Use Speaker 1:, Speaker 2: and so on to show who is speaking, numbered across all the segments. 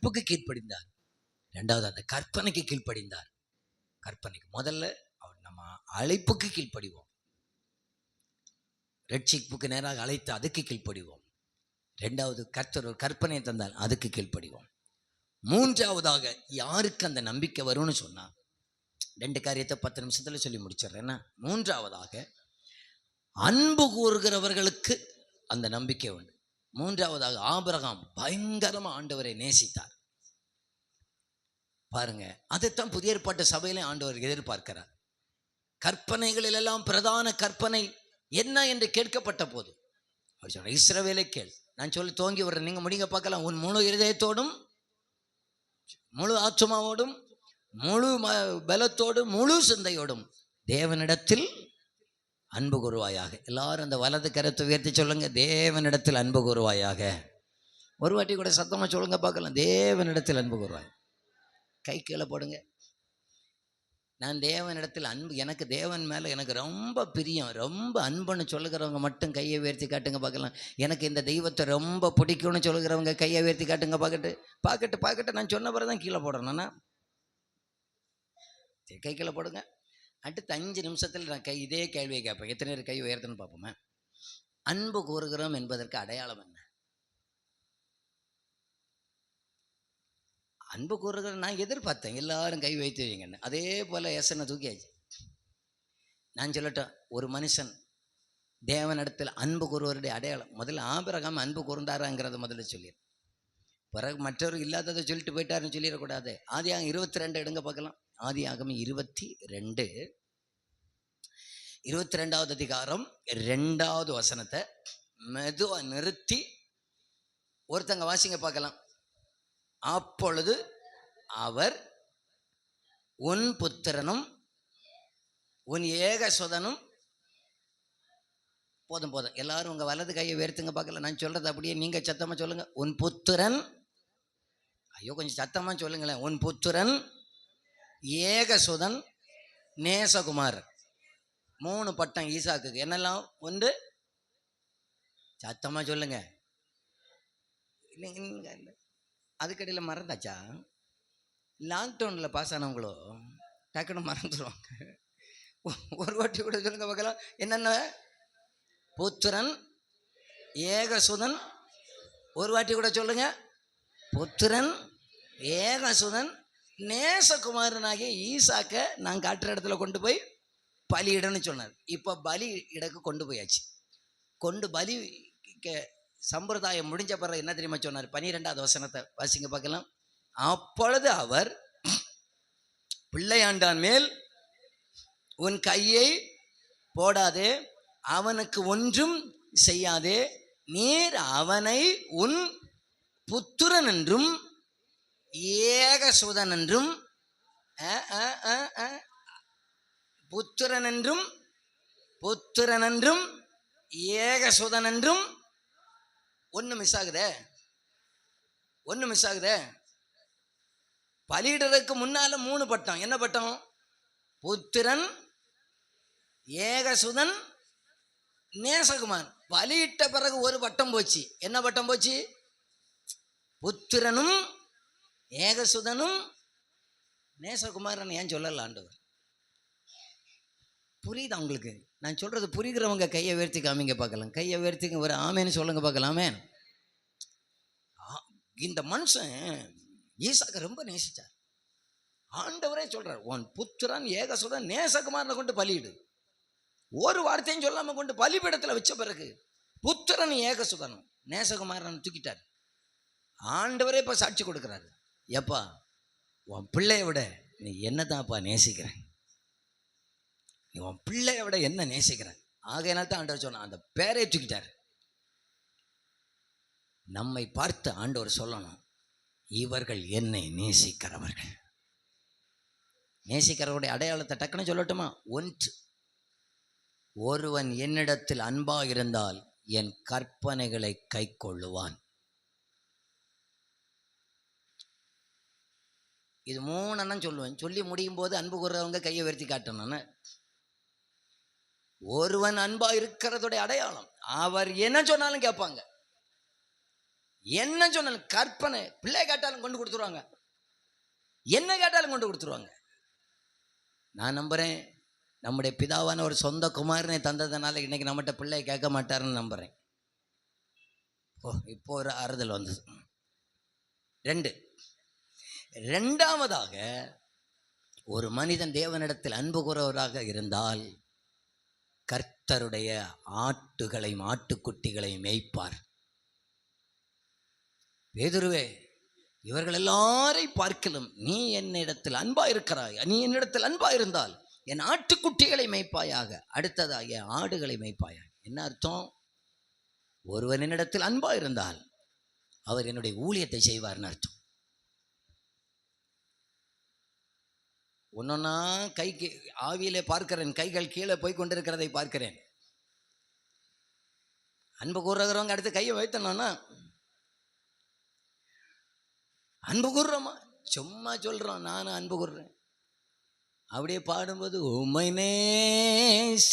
Speaker 1: கற்புக்கு கீழ்ப்படிந்தார். ரெண்டாவது அந்த கற்பனைக்கு கீழ்ப்படிந்தார். கற்பனைக்கு முதல்ல நம்ம அழைப்புக்கு கீழ்ப்படிவோம். ரட்சிப்புக்கு நேராக அழைத்து அதுக்கு கீழ்ப்படிவோம். ரெண்டாவது கர்த்தர் ஒரு கற்பனை தந்தால் அதுக்கு கீழ்ப்படிவோம். மூன்றாவதாக யாருக்கு அந்த நம்பிக்கை வரும்னு சொன்னா, 2 காரியத்தை 10 நிமிஷத்துல சொல்லி முடிச்சிடறேன். மூன்றாவதாக அன்பு கூறுகிறவர்களுக்கு அந்த நம்பிக்கை உண்டு. மூன்றாவதாக ஆபிரகாம் பயங்கரமா ஆண்டவரை நேசித்தார். பாருங்க, அதைத்தான் புதிய ஏற்பாட்டு சபையிலே ஆண்டவர் எதிர்பார்க்கிறார். கற்பனைகளில் எல்லாம் பிரதான கற்பனை என்ன என்று கேட்கப்பட்ட போது அவர் சொன்னார், இஸ்ரவேலை கேள். நான் சொல்லி துவங்கி விடுறேன், நீங்க முடிங்க பார்க்கலாம். உன் முழு இருதயத்தோடும், முழு ஆத்துமாவோடும், முழு பலத்தோடும், முழு சிந்தையோடும் தேவனிடத்தில் அன்பு கூறுவாயாக. எல்லாரும் அந்த வலது கரத்தை உயர்த்தி சொல்லுங்க, தேவனிடத்தில் அன்பு கூறுவாயாக. ஒரு வாட்டி கூட சத்தமா சொல்லுங்க பார்க்கலாம், தேவனிடத்தில் அன்பு கூறுவாய். கை கீழே போடுங்க. நான் தேவனிடத்தில் அன்பு, எனக்கு தேவன் மேலே எனக்கு ரொம்ப பிரியம், ரொம்ப அன்புன்னு சொல்லுகிறவங்க மட்டும் கையை உயர்த்தி காட்டுங்க பார்க்கலாம். எனக்கு இந்த தெய்வத்தை ரொம்ப பிடிக்கும்னு சொல்லுகிறவங்க கையை உயர்த்தி காட்டுங்க பார்க்கட்டு. நான் சொன்ன பிறகு தான் கீழே போடுறேன்னா கை கீழே போடுங்க. அடுத்த 5 நிமிஷத்தில் நான் இதே கேள்வியை கேட்பேன். எத்தனை பேர் கை உயர்த்துன்னு பார்ப்போமே. அன்பு கூறுகிறோம் என்பதற்கு அடையாளம் என்ன? அன்பு கூறுகிற நான் எதிர்பார்த்தேன் எல்லாரும் கை வைத்து வைங்கன்னு. அதே போல எசனை தூக்கியாச்சு. நான் சொல்லட்டேன், ஒரு மனுஷன் தேவனிடத்தில் அன்பு கூறுவருடைய அடையாளம். முதல்ல ஆபிரகாம் அன்பு கூர்ந்தாராங்கிறத முதல்ல சொல்லிடு, பிறகு மற்றவர் இல்லாததை சொல்லிட்டு போயிட்டாருன்னு சொல்லிடக்கூடாது. ஆதியாகமம் 22 எடுங்க பார்க்கலாம். ஆதியாகமம் 22வது அதிகாரம் 2வது வசனத்தை மெதுவா நிறுத்தி ஒருத்தங்க வாசிங்க பார்க்கலாம். அப்பொழுது அவர் உன் புத்திரனும் உன் ஏகசுதனும், போதும் எல்லாரும் உங்க வலது கையை உயர்த்துங்க பார்க்கலாம். நான் சொல்றது அப்படியே நீங்க சத்தமா சொல்லுங்க. உன் புத்திரன், ஐயோ கொஞ்சம் சத்தமா சொல்லுங்களேன். உன் புத்திரன் ஏகசுதன் நேசகுமார். 3 பட்டம் ஈசாக்கு. என்னெல்லாம்? ஒன்று, சத்தமா சொல்லுங்க. அதுக்கடையில் மறந்தாச்சா? லாக்டவுனில் பாஸ் ஆனவங்களோ டக்குன்னு மறந்துடுவாங்க. ஒரு வாட்டி கூட சொல்லுங்க பார்க்கலாம். என்னென்ன? புத்திரன் ஏகசுதன். ஒரு வாட்டி கூட சொல்லுங்க. புத்திரன் ஏகசுதன் நேசகுமாரனாகிய ஈசாக்க நான் காட்டுற இடத்துல கொண்டு போய் பலியிடன்னு சொன்னார். இப்போ பலி இடக்கு கொண்டு போயாச்சு. பலி சம்பிரதாயம் முடிஞ்ச பிறகு என்ன தெரியுமா சொன்னார்? 12வது வசனத்தை வாசிங்க பார்க்கலாம். அப்பொழுது அவர் பிள்ளையாண்டான் மேல் உன் கையை போடாதே, அவனுக்கு ஒன்றும் செய்யாதே, நீர் அவனை உன் புத்திரன் என்றும் ஏகசுதன் என்றும், புத்திரன் என்றும் ஏகசுதன் என்றும். ஒன்று மிஸ் ஆகுதே. பலியிடுறதுக்கு முன்னால 3 பட்டம். என்ன பட்டம்? புத்திரன் ஏகசுதன் நேசகுமார். பலியிட்ட பிறகு ஒரு பட்டம் போச்சு. என்ன பட்டம் போச்சு? புத்திரனும் ஏகசுதனும் நேசகுமாரன் ஏன் சொல்லல ஆண்டவர்? புரியுதா உங்களுக்கு? நான் சொல்றது புரிகிறவங்க கையை உயர்த்தி காமிங்க பார்க்கலாம். கையை உயர்த்திங்க, ஒரு ஆமேன்னு சொல்லுங்க பார்க்கலாமே. இந்த மனுஷன் ஈசாக்க ரொம்ப நேசிச்சார். ஆண்டவரே சொல்றார், உன் புத்திரன் ஏகசுதன் நேசகுமாரனை கொண்டு பலியிடு. ஒரு வார்த்தையும் சொல்லாம கொண்டு பலிபீடத்தில் வச்ச பிறகு புத்திரன் ஏகசுதனும் நேசகுமாரன் தூக்கிட்டார். ஆண்டவரே இப்ப சாட்சி கொடுக்கிறாரு, எப்பா உன் பிள்ளைய விட நீ என்னதான்ப்பா நேசிக்கிறேன், நீ உன் பிள்ளைய விட என்ன நேசிக்கிறேன். ஆகையினால தான் ஆண்டவர் சொன்ன அந்த பேரை தூக்கிட்டார். நம்மை பார்த்து ஆண்டவர் சொல்லணும், இவர்கள் என்னை நேசிக்கிறவர்கள். நேசிக்கிறவருடைய அடையாளத்தை டக்குன்னு சொல்லட்டுமா? ஒருவன் என்னிடத்தில் அன்பா இருந்தால் என் கற்பனைகளை கை கொள்ளுவான். இது 3 சொல்லுவேன். சொல்லி முடியும் போது அன்பு கூறுறவங்க கையை உயர்த்தி காட்டணும். ஒருவன் அன்பா இருக்கிறதுடைய அடையாளம், அவர் என்ன சொன்னாலும் கேட்பாங்க. என்ன சொன்னாலும் கற்பனை. பிள்ளை கேட்டாலும் கொண்டு கொடுத்துருவாங்க, என்ன கேட்டாலும் கொண்டு கொடுத்துருவாங்க. நான் நம்புறேன் நம்முடைய பிதாவான ஒரு சொந்த குமாரனை தந்ததுனால இன்னைக்கு நம்மகிட்ட பிள்ளை கேட்க மாட்டாருன்னு நம்புறேன். இப்போ ஒரு ஆறுதல் வந்தது. ரெண்டாவதாக, ஒரு மனிதன் தேவனிடத்தில் அன்பு கூறவராக இருந்தால் கர்த்தருடைய ஆட்டுகளையும் ஆட்டுக்குட்டிகளையும் மேய்ப்பார். பேதுருவே, இவர்கள் எல்லாரையும் பார்க்கலும் நீ என்னிடத்தில் அன்பா இருக்கிறாய், நீ என்னிடத்தில் அன்பா இருந்தால் என் ஆட்டுக்குட்டிகளை மேய்ப்பாயாக, அடுத்ததாக என் ஆடுகளை மேய்ப்பாயாக. என்ன அர்த்தம்? ஒருவன் என்னிடத்தில் அன்பா இருந்தால் அவர் என்னுடைய ஊழியத்தை செய்வார்னு அர்த்தம். ஒன்னொன்னா கைக்கு ஆவியிலே பார்க்கிறேன், கைகள் கீழே போய் கொண்டிருக்கிறதை பார்க்கிறேன். அன்பு கூறுறவங்க அடுத்து கையை வைத்தனோன்னா அன்பு கூறுறோமா? சும்மா சொல்றோம் நானும் அன்பு கூறுறேன். அப்படியே பாடும்போது உம்மை நேசிக்கின்றேனா,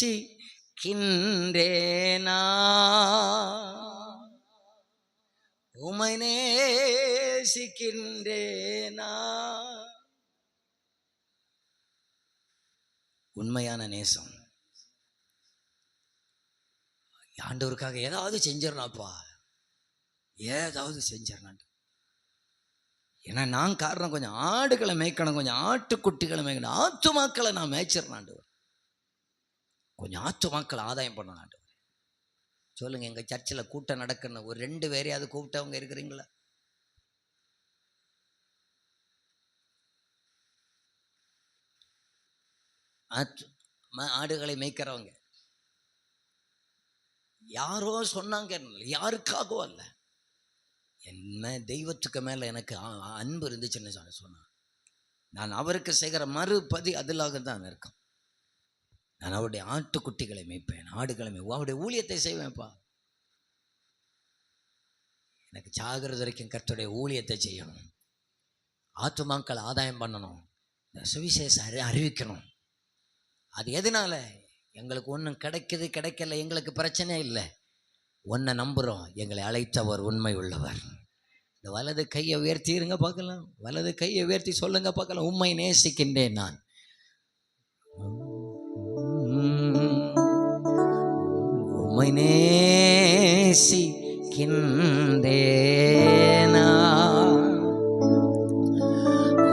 Speaker 1: உம்மை நேசிக்கின்றேனா. உண்மையான நேசம். ஆண்டவருக்காக ஏதாவது செஞ்சிடலாம்ப்பா, ஏதாவது செஞ்சிடலாம். ஏன்னா நான் காரணம், கொஞ்சம் ஆடுகளை மேய்க்கணும், கொஞ்சம் ஆட்டுக்குட்டிகளை மேய்க்கணும், ஆத்துமாக்களை நான் மேய்ச்சிடணும், கொஞ்சம் ஆத்துமாக்களை ஆதாயம் பண்ணணும். சொல்லுங்க, எங்கள் சர்ச்சில் கூட்டம் நடக்கணும், ஒரு 2 பேரையாவது கூப்பிட்டவங்க இருக்கிறீங்களா? ஆடுகளை மேய்க்கிறவங்க யாரோ சொன்னாங்க, யாருக்காகவோ அல்ல, என்ன தெய்வத்துக்கு மேலே எனக்கு அன்பு இருந்துச்சுன்னு சொன்னான். நான் அவருக்கு செய்கிற மறுபதி அதிலாக தான் இருக்கும். நான் அவருடைய ஆட்டுக்குட்டிகளை மேய்ப்பேன், ஆடுகளை மேய்ப்பேன், அவருடைய ஊழியத்தை செய்வேன்ப்பா. எனக்கு சாகிறது வரைக்கும் கர்த்தருடைய ஊழியத்தை செய்யணும், ஆத்துமாக்கள் ஆதாயம் பண்ணணும், இந்த சுவிசேஷம் அறிவிக்கணும். அது எதனால? எங்களுக்கு ஒன்றும் கிடைக்கல, எங்களுக்கு பிரச்சனை இல்லை. ஒன்றை நம்புகிறோம், எங்களை அழைத்தவர் உண்மை உள்ளவர். இந்த வலது கையை உயர்த்தி இருங்க பார்க்கலாம், வலது கையை உயர்த்தி சொல்லுங்க பார்க்கலாம், உம்மை நேசிக்கின்றேன் நான். உம்மை நேசிக்கின்றேனா,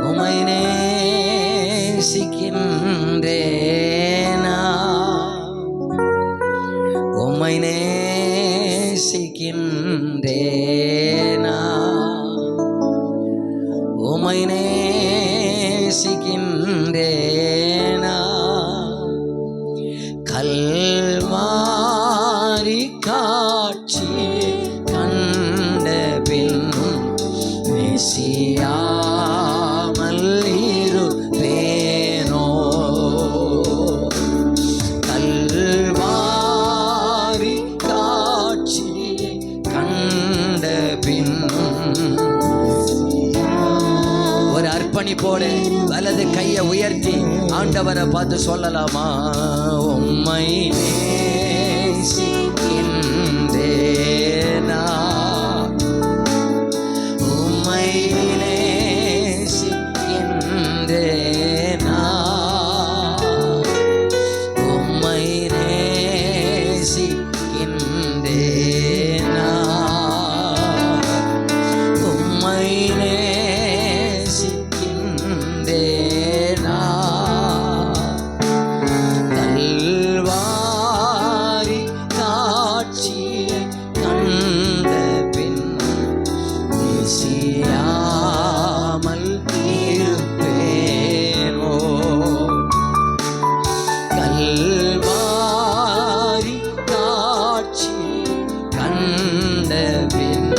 Speaker 1: உம்மை நேசிக்கின்றேனா, உம்மை நேசிக்கின்றேனா, உம்மை நேசிக்கின்றேனா. கல்வாரி காட்சி கண்ட பின்னும் நேசியாமல் இருப்பேனோ, கல்வாரி காட்சி கண்ட பின்னும். ஒரு அர்ப்பணிப்போடு வலது கையை உயர்த்தி ஆண்டவரை பார்த்து சொல்லலாமா? உம்மை நேசிக்கின்றேனா, உம்மை நேசிக்கின்றேனா, உம்மை நேசிக்கின்றேனா, உம்மை நேசிக்கின்றேனா. கல்வாரி காட்சியை கண்ட பின் நேசியாமல் இருப்பேனோ, கல்வாரி காட்சி கண்ட பின்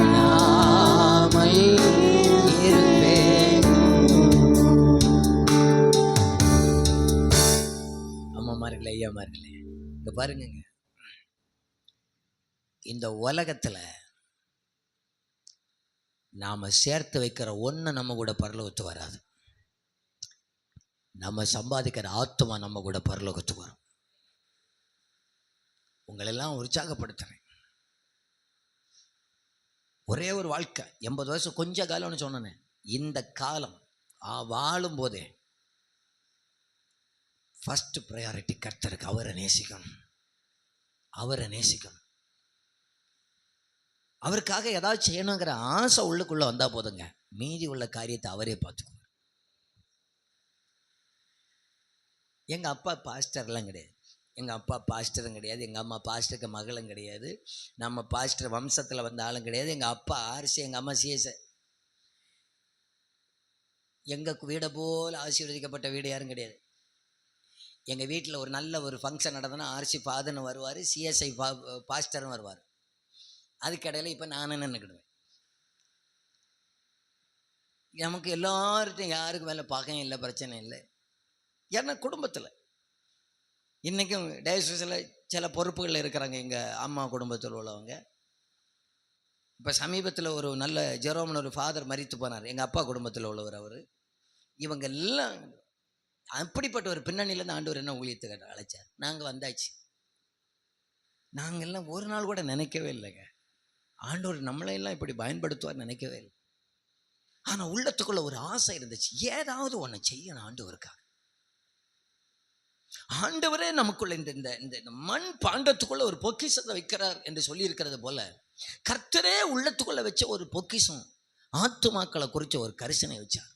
Speaker 1: நாமல் இருப்பேன். அம்மாமார்களே, ஐயாமார்களே, இங்க பாருங்க, இந்த உலகத்துல நாம சேர்த்து வைக்கிற ஒண்ணு நம்ம கூட பரலோகத்து வராது. நம்ம சம்பாதிக்கிற ஆத்துமா நம்ம கூட பரலோகத்துக்கு வரும். உங்களெல்லாம் உற்சாகப்படுத்துறேன். ஒரே ஒரு வாழ்க்கை, 80 வயசு கொஞ்ச காலம்னு சொன்னேன். இந்த காலம் வாழும் போதே ஃபர்ஸ்ட் ப்ரையாரிட்டி கர்த்தருக்கு. அவரை நேசிக்கணும், அவரை நேசிக்கணும். அவருக்காக ஏதாவது செய்யணுங்கிற ஆசை உள்ளுக்குள்ள வந்தா போதுங்க, மீதி உள்ள காரியத்தை அவரே பார்த்துக்குவார். எங்க அப்பா பாஸ்டர்லாம் கிடையாது, எங்கள் அப்பா பாஸ்டரும் கிடையாது, எங்கள் அம்மா பாஸ்டருக்கு மகளும் கிடையாது, நம்ம பாஸ்டர் வம்சத்தில் வந்த ஆளும் கிடையாது. எங்கள் அப்பா ஆர்சி, எங்கள் அம்மா சிஎஸ். எங்கள் வீடை போல் ஆசீர்வதிக்கப்பட்ட வீடு யாரும் கிடையாது. எங்கள் வீட்டில் ஒரு நல்ல ஒரு ஃபங்க்ஷன் நடந்ததுன்னா ஆர்சி ஃபாதர்னு வருவார், சிஎஸ்ஐ பாஸ்டரும் வருவார். அதுக்கடையில் இப்போ நானும் நின்றுக்கிடுவேன். நமக்கு எல்லார்ட்டையும் யாருக்கு மேலே பகையும் இல்லை, பிரச்சனை இல்லை. ஏன்னா குடும்பத்தில் இன்றைக்கும் டயசிஸில் சில பொறுப்புகளில் இருக்கிறாங்க எங்கள் அம்மா குடும்பத்தில் உள்ளவங்க. இப்போ சமீபத்தில் ஒரு நல்ல ஜெரோம்னு ஒரு ஃபாதர் மரித்து போனார், எங்கள் அப்பா குடும்பத்தில் உள்ளவர் அவர். இவங்க எல்லாம் அப்படிப்பட்ட ஒரு பின்னணியிலேருந்து ஆண்டவர் என்ன ஊழியத்துக்கு அழைச்சார். நாங்கள் வந்தாச்சு. நாங்கள் எல்லாம் ஒரு நாள் கூட நினைக்கவே இல்லைங்க, ஆண்டவர் நம்மளையெல்லாம் இப்படி பயன்படுத்துவார் நினைக்கவே இல்லை. ஆனால் உள்ளத்துக்குள்ள ஒரு ஆசை இருந்துச்சு, ஏதாவது ஒன்று செய்யணும் ஆண்டவருக்காக. ஆண்டவரே நமக்குள்ள இந்த மண் பாண்டத்துக்குள்ள ஒரு பொக்கிஷத்தை வைக்கிறார் என்று சொல்லி இருக்கிறது போல, கர்த்தரே உள்ளத்துக்குள்ள வச்ச ஒரு பொக்கிஷம் ஆத்துமாக்களை குறிச்ச ஒரு கரிசனை வச்சார்.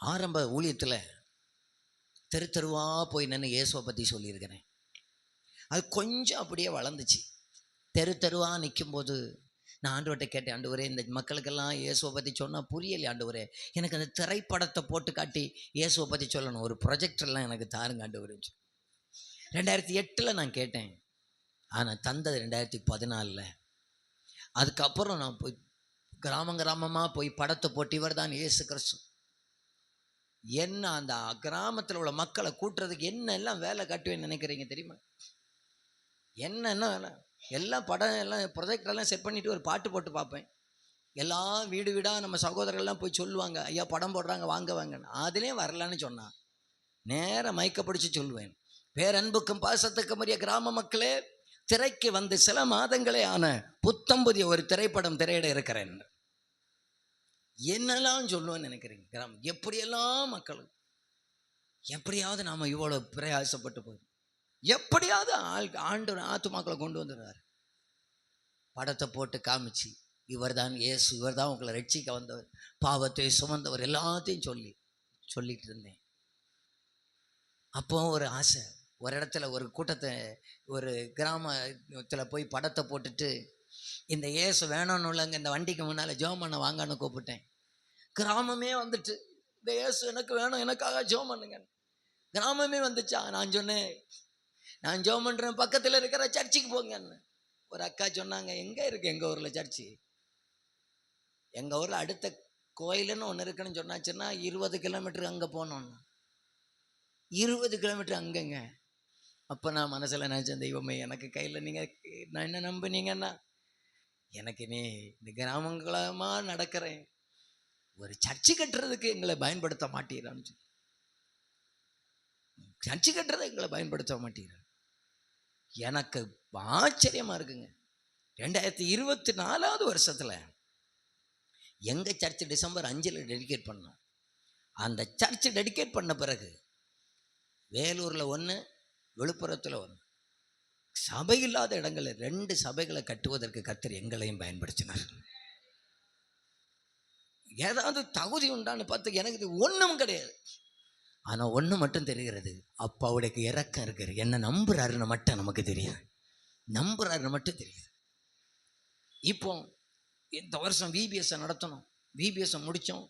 Speaker 1: ஆரம்ப ஊழியத்தில் தெரு தெருவா போய் நின்று இயேசுவை பற்றி சொல்லியிருக்கிறேன். அது கொஞ்சம் அப்படியே வளர்ந்துச்சு. தெரு தெருவா நிற்கும்போது நான் ஆண்டவர்கிட்ட கேட்டேன், ஆண்டவரே இந்த மக்களுக்கெல்லாம் இயேசுவை பற்றி சொன்னால் புரியலை ஆண்டவரே, எனக்கு அந்த திரைப்படத்தை போட்டு காட்டி இயேசுவை பற்றி சொல்லணும், ஒரு ப்ரொஜெக்டர்லாம் எனக்கு தாருங்க ஆண்டவரே. 2008 நான் கேட்டேன், ஆனால் தந்தது 2014. அதுக்கப்புறம் நான் போய் கிராமமாக போய் படத்தை போட்டு இவர் தான் இயேசு கிறிஸ்து, என்ன அந்த கிராமத்தில் உள்ள மக்களை கூட்டுறதுக்கு என்ன எல்லாம் வேலை காட்டுவேன்னு நினைக்கிறீங்க தெரியுமா? என்னென்ன வேலை, எல்லாம் படம் எல்லாம் ப்ரொஜெக்டரெல்லாம் செட் பண்ணிவிட்டு ஒரு பாட்டு போட்டு பார்ப்பேன். எல்லாம் வீடு வீடாக நம்ம சகோதரர்கள்லாம் போய் சொல்லுவாங்க, ஐயா படம் போடுறாங்க வாங்க வாங்கன்னு. அதுலேயும் வரலான்னு சொன்னான், நேராக மைக்க பிடிச்சி சொல்லுவேன், பேரன்புக்கும் பாசத்துக்கும் உரிய கிராம மக்களே, திரைக்கு வந்து சில மாதங்களே ஆன புத்தம்புதிய ஒரு திரைப்படம் திரையிட இருக்கிறேன். என்னெல்லாம் சொல்லுவேன்னு நினைக்கிறீங்க? கிராமம் எப்படியெல்லாம் மக்கள், எப்படியாவது நாம் இவ்வளோ பிரயாசப்பட்டு போய் எப்படியாவது ஆண்டவர் ஆத்துமாக்களை கொண்டு வந்துடுறார். படத்தை போட்டு காமிச்சு இவர் தான் இயேசு, இவர் தான் உங்களை ரட்சிக்க வந்தவர், பாவத்தை சுமந்தவர், எல்லாத்தையும் சொல்லிட்டு இருந்தேன். அப்போ ஒரு ஆசை, ஒரு இடத்துல ஒரு கூட்டத்தை, ஒரு கிராமத்தில் போய் படத்தை போட்டுட்டு இந்த இயேசு வேணும்னு உள்ளங்க இந்த வண்டிக்கு முன்னால் ஜெபம் பண்ண வாங்கன்னு கூப்பிட்டேன். கிராமமே வந்துட்டு இந்த இயேசு எனக்கு வேணும், எனக்காக ஜெபம் பண்ணுங்க. கிராமமே வந்துச்சா. நான் சொன்னேன், நான் ஜெபம் பண்ணுறேன், பக்கத்தில் இருக்கிற சர்ச்சுக்கு போங்கன்னு. ஒரு அக்கா சொன்னாங்க, எங்கே இருக்குது எங்கள் ஊரில் சர்ச்சு? எங்கள் ஊரில் அடுத்த கோயிலுன்னு ஒன்று இருக்குன்னு சொன்னாச்சுன்னா 20 கிலோமீட்டருக்கு அங்கே போனோன்னா 20 கிலோமீட்டர் அங்கங்க. அப்போ நான் மனசில் நினச்சேன், தெய்வமே எனக்கு கையில் நீங்கள் நான் என்ன நம்பினீங்கன்னா, எனக்கு நீ இந்த கிராமங்களமாக நடக்கிறேன், ஒரு சர்ச்சு கட்டுறதுக்கு எங்களை பயன்படுத்த மாட்டீரான்னு சொல்லி, சர்ச்சு கட்டுறதை எங்களை பயன்படுத்த மாட்டீரா. எனக்கு ஆச்சரியமாக இருக்குங்க. 2024 வருஷத்தில் எங்கள் சர்ச்சு டிசம்பர் 5 டெடிகேட் பண்ணோம். அந்த சர்ச்சு டெடிகேட் பண்ண பிறகு வேலூரில் 1, விழுப்புரத்தில் 1, சபை இல்லாத இடங்களில் 2 சபைகளை கட்டுவதற்கு கர்த்தர் எங்களையும் பயன்படுத்தினார். ஏதாவது தகுதி உண்டான்னு பார்த்து எனக்கு இது ஒன்றும் கிடையாது. ஆனால் ஒன்று மட்டும் தெரிகிறது, அப்பாவுடைய இறக்கம் இருக்கிற என்ன நம்புறாருன்னு மட்டும் நமக்கு தெரியுது, நம்புறாருன்னு மட்டும் தெரியுது. இப்போ இந்த வருஷம் விபிஎஸ்ஸை நடத்தணும், விபிஎஸ்ஸை முடித்தோம்.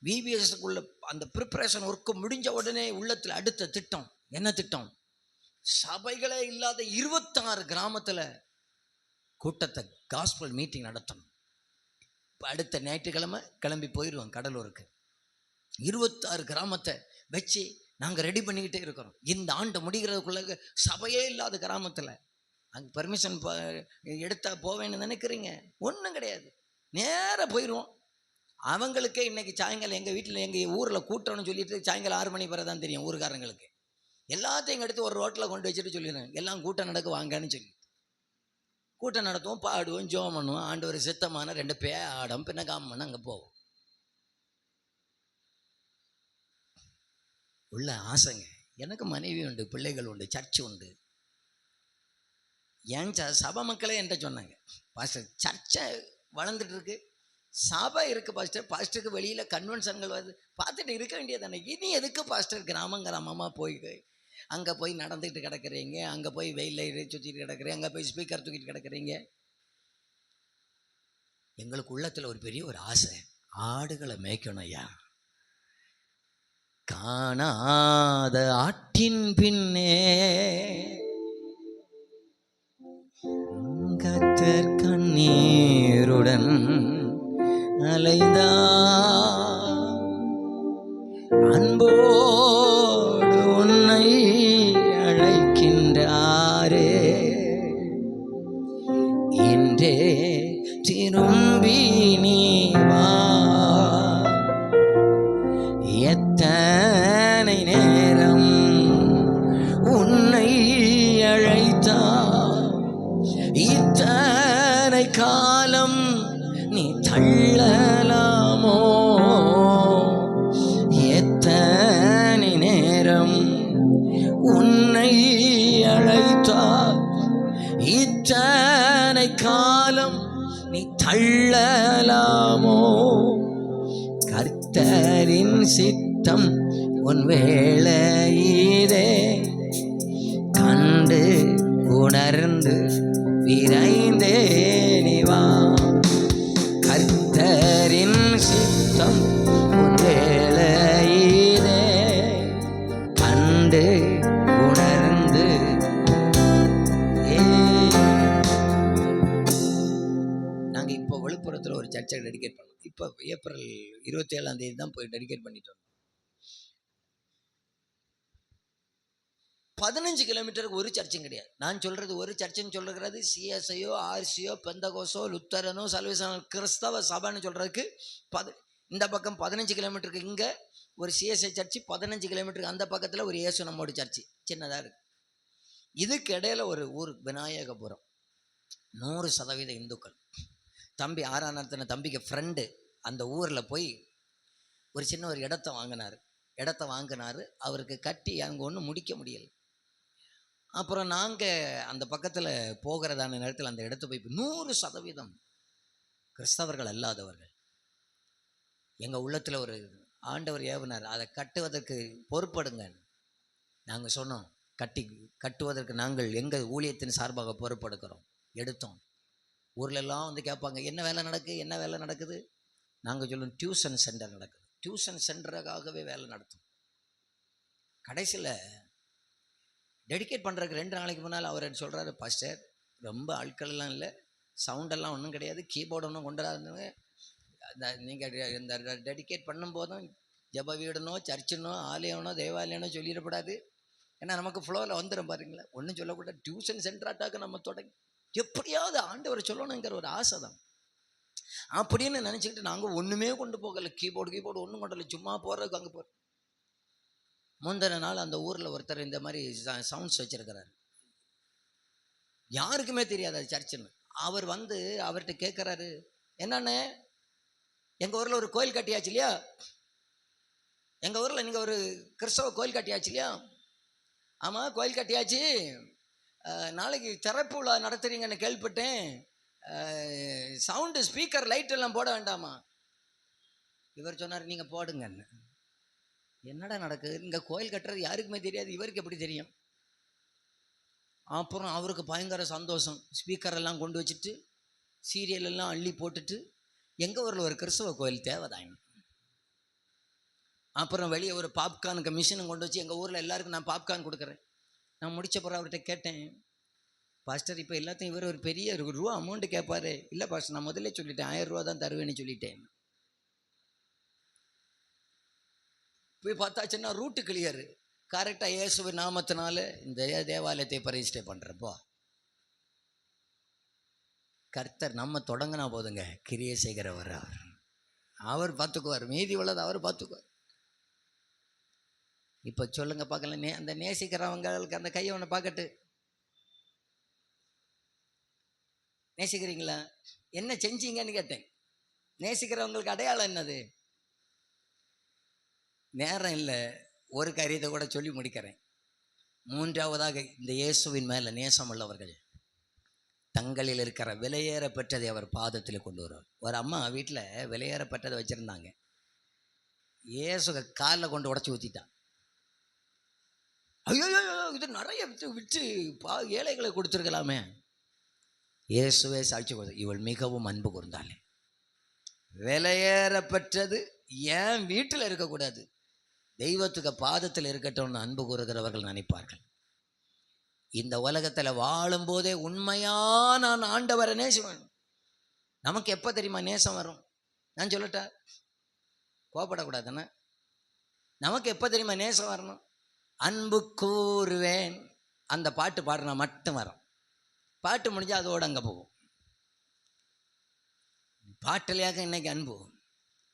Speaker 1: விபிஎஸ்க்குள்ள அந்த ப்ரிப்பரேஷன் ஒர்க்கு முடிஞ்ச உடனே உள்ளத்தில் அடுத்த திட்டம் என்ன திட்டம்? சபைகளே இல்லாத 26 கிராமத்தில் கூட்டத்தை காஸ்பல் மீட்டிங் நடத்தணும். இப்போ அடுத்த ஞாயிற்றுக்கிழமை கிளம்பி போயிடுவோம் கடலூருக்கு. 26 கிராமத்தை வச்சு நாங்கள் ரெடி பண்ணிக்கிட்டே இருக்கிறோம். இந்த ஆண்டு முடிகிறதுக்குள்ள சபையே இல்லாத கிராமத்தில் அங்கே பெர்மிஷன் எடுத்தால் போவேன்னு நினைக்கிறீங்க? ஒன்றும் கிடையாது, நேராக போயிடுவோம். அவங்களுக்கே இன்றைக்கி சாயங்காலம் எங்கள் வீட்டில் எங்கள் ஊரில் கூட்டணும்னு சொல்லிட்டு சாயங்காலம் 6 மணி பிறகு தான் தெரியும் ஊருக்காரங்களுக்கு. எல்லாத்தையும் எடுத்து ஒரு ரோட்டில் கொண்டு வச்சுட்டு சொல்லிடுறேன், எல்லாம் கூட்டம் நடக்க வாங்கன்னு சொல்லி. கூட்டம் நடத்துவோம், பாடுவோம், ஜெபம் பண்ணுவோம். ஆண்டவர் சித்தமான 2 பேடம் பின்ன காமன்னு அங்கே போவோம். உள்ள ஆசைங்க. எனக்கு மனைவி உண்டு, பிள்ளைகள் உண்டு, சர்ச்சு உண்டு. ஏன் சபை மக்களே என்கிட்ட சொன்னாங்க, பாஸ்டர் சர்ச்சை வளர்ந்துட்டு இருக்கு, சபை இருக்கு பாஸ்டர், பாஸ்டருக்கு வெளியில் கன்வென்ஷன்கள் வருது, பார்த்துட்டு இருக்க வேண்டியதானே, இனி எதுக்கு பாஸ்டர் கிராமமாக போய் அங்கே போய் நடந்துக்கிட்டு கிடக்குறீங்க, அங்கே போய் வெயிலில் சுற்றிட்டு கிடக்குறீங்க, அங்கே போய் ஸ்பீக்கர் தூக்கிட்டு கிடக்குறீங்க. எங்களுக்கு உள்ளத்தில் ஒரு பெரிய ஒரு ஆசை, ஆடுகளை மேய்க்கணும் ஐயா. காணாத ஆட்டின் பின்னே கர்த்தர் கண்ணீருடன் அலைந்தா, அன்போடு உன்னை அழைக்கின்றாரே, என்றே திரும்பி நீ வா. எத்தனை நேரம் உன்னை அழைத்தா, இத்தனை காலம் நீ தள்ளலாமோ, எத்தனை நேரம் உன்னை அழைத்தா, இத்தனை காலம் நீ தள்ளலாமோ. கர்த்தரின் சித்தம் உன் வேளையிலே கண்டு உணர்ந்து விரைந்தே நீ வா. கர்த்தரின் சித்தம் உன் வேளையிலே கண்டு உணர்ந்து. நாங்கள் இப்போ விழுப்புரத்தில் ஒரு சர்ச்சை டெடிகேட் பண்ணோம். இப்போ ஏப்ரல் 27ஆம் தேதி தான் போய் டெடிகேட் பண்ணிட்டு வந்தோம். 15 கிலோமீட்டருக்கு ஒரு சர்ச்சும் கிடையாது. நான் சொல்றது ஒரு சர்ச்சுன்னு சொல்றது சிஎஸ்ஐயோ, ஆர்சியோ, பெந்தகோஸோ, லுத்தரனோ, சல்வேஷன் கிறிஸ்தவ சபைன்னு சொல்றதுக்கு இந்த பக்கம் 15 கிலோமீட்டருக்கு இங்கே ஒரு சிஎஸ்ஐ சர்ச்சு, 15 கிலோமீட்டருக்கு அந்த பக்கத்தில் ஒரு இயேசு நம்மோட சர்ச்சு சின்னதாக இருக்கு. இதுக்கு இடையில ஒரு ஊர் விநாயகபுரம், 100% இந்துக்கள். தம்பி 6ஆம் நடத்தின தம்பிக்கு ஃப்ரெண்டு அந்த ஊரில் போய் ஒரு சின்ன ஒரு இடத்த வாங்கினார். அவருக்கு கட்டி அங்கே ஒன்றும் முடிக்க முடியலை. அப்புறம் நாங்கள் அந்த பக்கத்தில் போகிறதான நேரத்தில் அந்த இடத்த போய் 100% கிறிஸ்தவர்கள் அல்லாதவர்கள். எங்கள் உள்ளத்தில் ஒரு ஆண்டவர் ஏவினார், அதை கட்டுவதற்கு பொறுப்படுங்க. நாங்கள் சொன்னோம், கட்டுவதற்கு நாங்கள் எங்கள் ஊழியத்தின் சார்பாக பொறுப்பெடுக்கிறோம். எடுத்தோம். ஊர்லெல்லாம் வந்து கேட்பாங்க, என்ன வேலை நடக்குது. நாங்கள் சொல்லுவோம், டியூஷன் சென்டர் நடக்குது. டியூஷன் சென்டருக்காகவே வேலை நடத்தும். கடைசியில் டெடிகேட் பண்ணுறதுக்கு 2 நாளைக்கு முன்னால் அவர் சொல்கிறாரு, பாஸ்டர் ரொம்ப ஆட்கள் எல்லாம் இல்லை, சவுண்டெல்லாம் ஒன்றும் கிடையாது, கீபோர்டு ஒன்றும் கொண்டாடுங்க, நீங்கள் இந்த டெடிகேட் பண்ணும்போதும் ஜப வீடுனோ, சர்ச்சுனோ, ஆலயம்னோ, தேவாலயனோ சொல்லிடக்கூடாது. ஏன்னா நமக்கு ஃப்ளோவில் வந்துடும் பாருங்களா. ஒன்றும் சொல்லக்கூடாது, டியூஷன் சென்டராட்டாக்க நம்ம தொடங்கி எப்படியாவது ஆண்டவர் சொல்லணுங்கிற ஒரு ஆசை தான். அப்படின்னு நினச்சிக்கிட்டு நாங்கள் ஒன்றுமே கொண்டு போகலை, கீபோர்டு ஒன்றும் கொண்டு இல்லை, சும்மா போகிறதுக்கு அங்கே போகிறோம். முந்தின நாள் அந்த ஊரில் ஒருத்தர் இந்த மாதிரி சவுண்ட்ஸ் வச்சிருக்கிறார், யாருக்குமே தெரியாது அது சர்ச்சுன்னு. அவர் வந்து அவர்கிட்ட கேட்குறாரு, என்னண்ணே எங்கள் ஊரில் ஒரு கோயில் கட்டியாச்சு இல்லையா, எங்கள் ஊரில் நீங்கள் ஒரு கிறிஸ்தவ கோயில் கட்டியாச்சு இல்லையா. ஆமாம், கோயில் கட்டியாச்சு, நாளைக்கு திறப்பு விழா நடத்துறீங்கன்னு கேள்விப்பட்டேன், சவுண்டு ஸ்பீக்கர் லைட் எல்லாம் போட வேண்டாமா. இவர் சொன்னார், நீங்கள் போடுங்கன்னு. என்னடா நடக்குது, இங்கே கோயில் கட்டுறது யாருக்குமே தெரியாது, இவருக்கு எப்படி தெரியும். அப்புறம் அவருக்கு பயங்கர சந்தோஷம், ஸ்பீக்கர் எல்லாம் கொண்டு வச்சுட்டு சீரியல் எல்லாம் அள்ளி போட்டுட்டு, எங்கள் ஊரில் ஒரு கிறிஸ்தவ கோயில் தேவைதான். அப்புறம் வெளியே ஒரு பாப்கார்னுக்கு மிஷினும் கொண்டு வச்சு எங்கள் ஊரில் எல்லாருக்கும் நான் பாப்கார்ன் கொடுக்குறேன். நான் முடித்த பிறகு அவர்கிட்ட கேட்டேன், பாஸ்டர் இப்போ எல்லாத்தையும் இவர் ஒரு பெரிய ரூபா அமௌண்ட்டு கேட்பாரு. இல்லை பாஸ்டர், நான் முதல்ல சொல்லிட்டேன், 1000 ரூபா தான் தருவேன்னு சொல்லிட்டேன். போய் பார்த்தாச்சுன்னா ரூட்டு கிளியரு, கரெக்டாக இயேசுவ நாமத்தினால இந்த தேவாலயத்தை பரிசுட்டை பண்ணுறப்போ கர்த்தர் நம்ம தொடங்கினா போதுங்க, கிரியை செய்கிறவர் அவர் பார்த்துக்குவார், மீதி உள்ளது அவர் பார்த்துக்குவார். இப்போ சொல்லுங்க பார்க்கல, அந்த நேசிக்கிறவங்களுக்கு அந்த கையை ஒன்று பார்க்கட்டு. நேசிக்கிறீங்களா? என்ன செஞ்சீங்கன்னு கேட்டேன். நேசிக்கிறவங்களுக்கு அடையாளம் என்னது? நேரம் இல்லை, ஒரு காரியத்தை கூட சொல்லி முடிக்கிறேன். மூன்றாவதாக, இந்த இயேசுவின் மேலே நேசம் உள்ளவர்கள் தங்களில் இருக்கிற விலையேற பெற்றதை அவர் பாதத்தில் கொண்டு வருவார். ஒரு அம்மா வீட்டில் விலையேற பெற்றதை வச்சுருந்தாங்க. இயேசு காலில் கொண்டு உடச்சி ஊற்றிட்டான். ஐயோ, இது நிறைய விட்டு ஏழைகளை கொடுத்துருக்கலாமே. இயேசுவே சாட்சி கொடுத்து, இவள் மிகவும் அன்பு கூர்ந்தாளே. விலையேற பெற்றது ஏன் வீட்டில் இருக்கக்கூடாது? தெய்வத்துக்கு பாதத்தில் இருக்கட்டும்னு அன்பு கூறுகிறவர்கள் நினைப்பார்கள். இந்த உலகத்தில் வாழும்போதே உண்மையாக நான் ஆண்டவரை நேசிவேன். நமக்கு எப்போ தெரியுமா நேசம் வரும்? நான் சொல்லட்டா, கோபப்படக்கூடாதுன்னு. நமக்கு எப்போ தெரியுமா நேசம் வரணும்? அன்பு கூறுவேன் அந்த பாட்டு பாடுனா மட்டும் வரும். பாட்டு முடிஞ்சால் அதோடு அங்கே போகும். பாட்டிலையாக இன்னைக்கு அன்பு,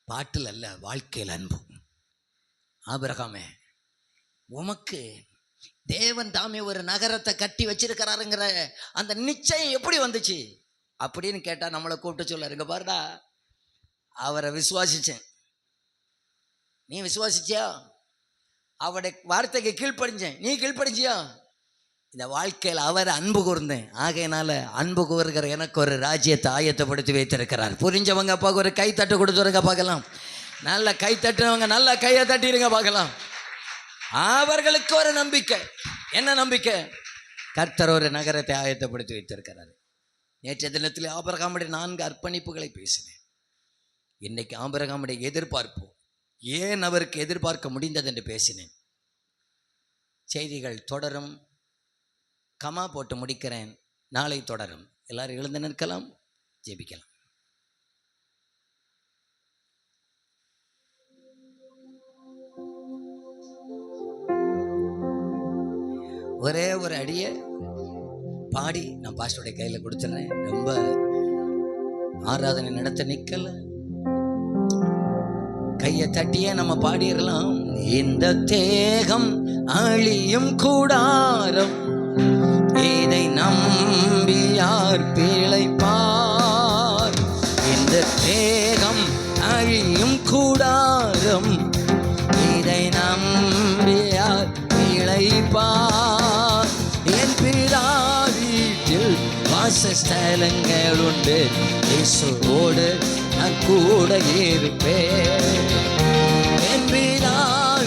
Speaker 1: பாட்டில் அல்ல, வாழ்க்கையில் அன்பு. ஆபிரகாமே, உமக்கு தேவன் தாமே ஒரு நகரத்தை கட்டி வச்சிருக்கிறாருங்கிற அந்த நிச்சயம் எப்படி வந்துச்சு அப்படின்னு கேட்டால் நம்மளை கூப்பிட்டு சொல்லாருங்க. பாருடா, அவரை விசுவாசிச்சேன். நீ விசுவாசிச்சியா? அவருடைய வார்த்தைக்கு கீழ்ப்படிஞ்சேன், நீ கீழ்ப்படிஞ்சியா? இந்த வாழ்க்கையில் அவர் அன்பு கூர்ந்தேன். ஆகையினால அன்பு கூறுகிற எனக்கு ஒரு ராஜ்யத்தை ஆயத்தப்படுத்தி வைத்திருக்கிறார். புரிஞ்சவங்க அப்பாவுக்கு ஒரு கை தட்டு கொடுத்துருங்க பார்க்கலாம். நல்ல கை தட்டுனவங்க நல்ல கையை தட்டிடுங்க பார்க்கலாம். அவர்களுக்கு ஒரு நம்பிக்கை. என்ன நம்பிக்கை? கர்த்தர் ஒரு நகரத்தை ஆயத்தப்படுத்தி வைத்திருக்கிறார். நேற்றைய தினத்தில் ஆபிரகாமுடைய 4 அர்ப்பணிப்புகளை பேசினேன். இன்னைக்கு ஆபிரகாமுடைய எதிர்பார்ப்பு, ஏன் அவருக்கு எதிர்பார்க்க முடிந்தது என்று பேசினேன். செய்திகள் தொடரும். கமா போட்டு முடிக்கிறேன். நாளை தொடரும். எல்லாரும் எழுந்து நிற்கலாம், ஜெபிக்கலாம். ஒரே ஒரு அடியை பாடி நான் பாஸ்டருடைய கையில் கொடுத்துட்றேன். ரொம்ப ஆராதனை நடத்த நிக்கல, கையை தட்டியே நம்ம பாடிடலாம். இந்த தேகம் அழியும் கூடாரம், இதை நம்பி யார் பிழைப்பார்? இந்த தேகம் அழியும் கூடாரம், இதை நம்பி யார் பிழைப்பார்? என் பிதா வீட்டில் வாசஸ்தலங்கள் உண்டு, இயேசுவோடு நான் கூட இருப்பேன். என் பிதா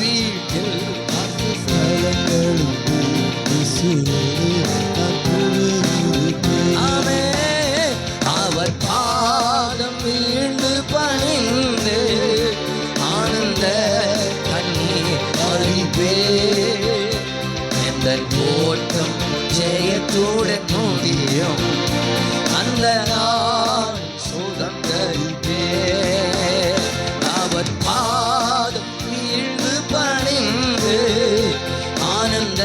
Speaker 1: வீட்டில் வாசஸ்தலங்கள் உண்டு, இயேசுவோடு நான் கூட இருப்பேன். ஆமென். அவர் பாதம் வீழ்ந்து பணிந்து ஆனந்த கண்ணீர் வடிப்பேன். எந்த ஓட்டம் ஜெயத்துடன் முடியும், அந்த நாள் சுதந்தரிப்பேன். அவர் பாதம் வீழ்ந்து பணிந்து ஆனந்த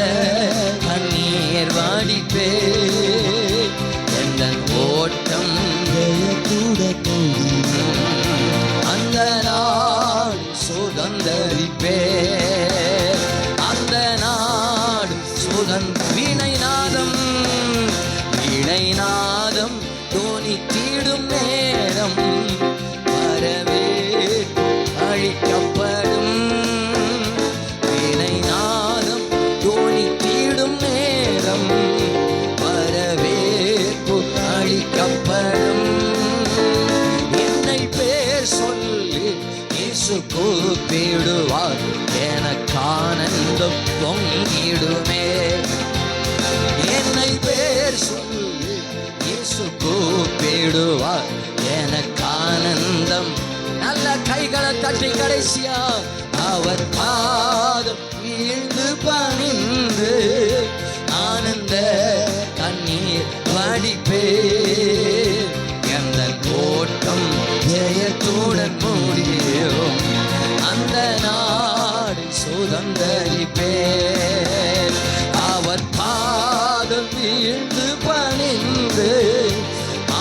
Speaker 1: கண்ணீர் வடிப்பேன். எந்த ஓட்டம் ஜெயத்துடன் முடியும், அந்த நாள் சுதந்தரிப்பேன். அந்த நாடு வீணைநாதம், வீணைநாதம் தோனித்திடும் நேரம், வரவேற்பு அழிக்கப்படும். வீணைநாதம் தோனித்திடும் நேரம், வரவேற்பு அழிக்கப்படும். என்னை பேர் சொல்லி இயேசு கூப்பிடுவார், எனக்கு ஆனந்தம் பொங்கிடுமே. என்னை பேர் சொல்லி இயேசு கூப்பிடுவார், எனக்கு ஆனந்தம். நல்ல கைகளை தட்டி கடைசியா அவர் பாதம் வீழ்ந்து பணிந்து ஆனந்த கண்ணீர் வடிப்பேன். எந்த ஓட்டம் ஜெயத்துடன் முடியும், அந்த நாடு சுதந்தரிப்பேன். அவர் பாதம் வீழ்ந்து பணிந்து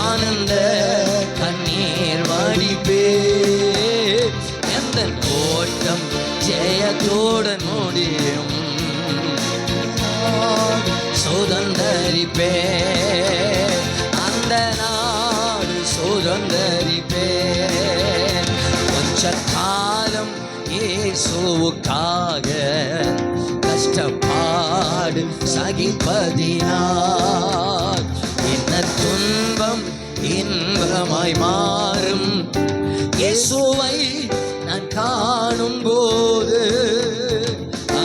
Speaker 1: ஆனந்த கண்ணீர் வடிப்பேன். எந்த ஓட்டம் ஜெயத்துடன் முடியும், சுதந்தரிப்பேன். அந்த நாடு காலம் இயேசுவுக்காக கஷ்டப்பாடு சகிப்பதினால் என்ன துன்பம் இன்பமாய் மாறும். இயேசுவை நான் காணும் போது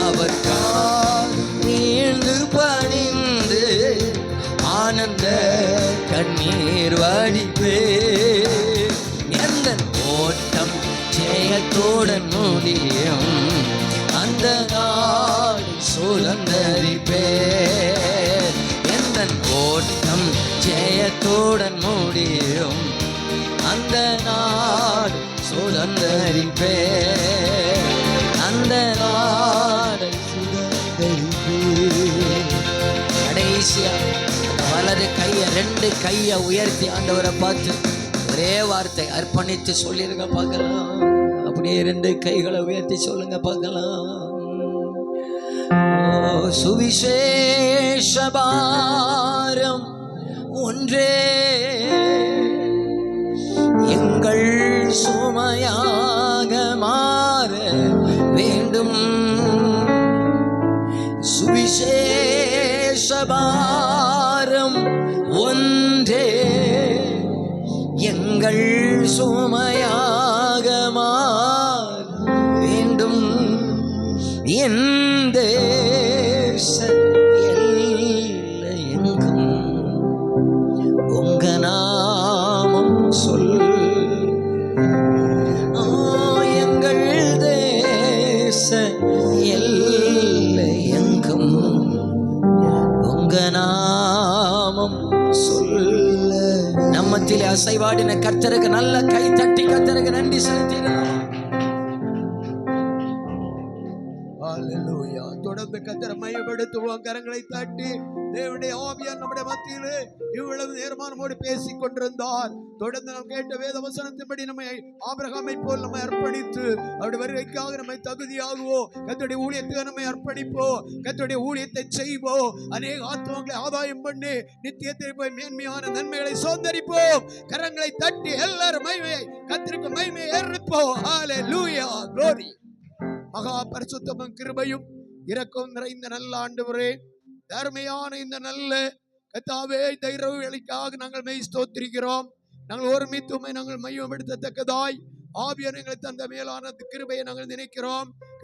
Speaker 1: அவர் கால் நீண்டு பணிந்து ஆனந்த கண்ணீர் வடிப்பே. எந்த ஓட்டம் ஜெயத்துடன் முடியும், அந்த நாடு சுதந்தரிப்பே. எந்த ஓட்டம் ஜெயத்துடன் முடியும், அந்த நாடு சுதந்தரிப்பே. அந்த நாடு சுதந்தரிப்பே. கடைசியா வலது கையை, 2 கையை உயர்த்தி ஆண்டவரை பார்த்து ஒரே வார்த்தை அர்ப்பணித்து சொல்லிருங்க பார்க்கலாம். அப்படியே 2 கைகளை உயர்த்தி சொல்லுங்க பார்க்கலாம். சுவிசேஷ பாரம் ஒன்றே எங்கள் சுமையாக மாற வேண்டும். சுவிசேஷ பாரம் ஒன்றே எங்கள் சுமையாக மாற வேண்டும். என் தேச எல்லையெங்கும் உங்க நாமம் சொல். எங்கள் தேச எல்லையெங்கும் உங்க நாமம் சொல்ல. நம்மத்திலே அசைவாடின கர்த்தருக்கு நல்ல கை தட்டி கர்த்தருக்கு நன்றி செலுத்தினார்.
Speaker 2: ஹல்லேலூயா. தொடர்ந்து கர்த்தரை மையப்படுத்துவோம். கரங்களை தட்டி தேவனுடைய ஆவியார் நம்முடைய மத்தியிலே இவ்வளவு நேரமா நம்மோடு பேசிக் கொண்டிருந்தார். தொடர்ந்து நாம் கேட்ட வேத வசனத்தின்படி நம்மை ஆபிரகாமை போல் நம்மை அர்ப்பணித்து அவருடைய வருகைக்காக நம்மை தகுதியாகுவோம். கர்த்தருடைய ஊழியத்துக்கு நம்மை அர்ப்பணிப்போம். கர்த்தருடைய ஊழியத்தை செய்வோம். அநேக ஆத்துமங்களை ஆதாயம் பண்ணி நித்தியத்தை போய் மேன்மையான நன்மைகளை சுதந்தரிப்போம். கரங்களை தட்டி எல்லாரும் மகிமையை கர்த்தருக்கு மகிமையை ஏற்போம். ஹல்லேலூயா. glory. மகா பரிசுத்தமும் கிருபையும் இரக்கம் நிறைந்த நல்ல ஆண்டவரே, தர்மையான இந்த நல்ல கர்த்தாவே, இந்த இரவு வேளைக்காக நாங்கள் மெய் ஸ்தோத்திரிக்கிறோம். நாங்கள் ஒருமித்து உம்மை நாங்கள் மையப்படுத்தத்தக்கதாய் ஆவியானவரை தந்த மேலான கிருபையை நாங்கள் நினைக்கிறோம்.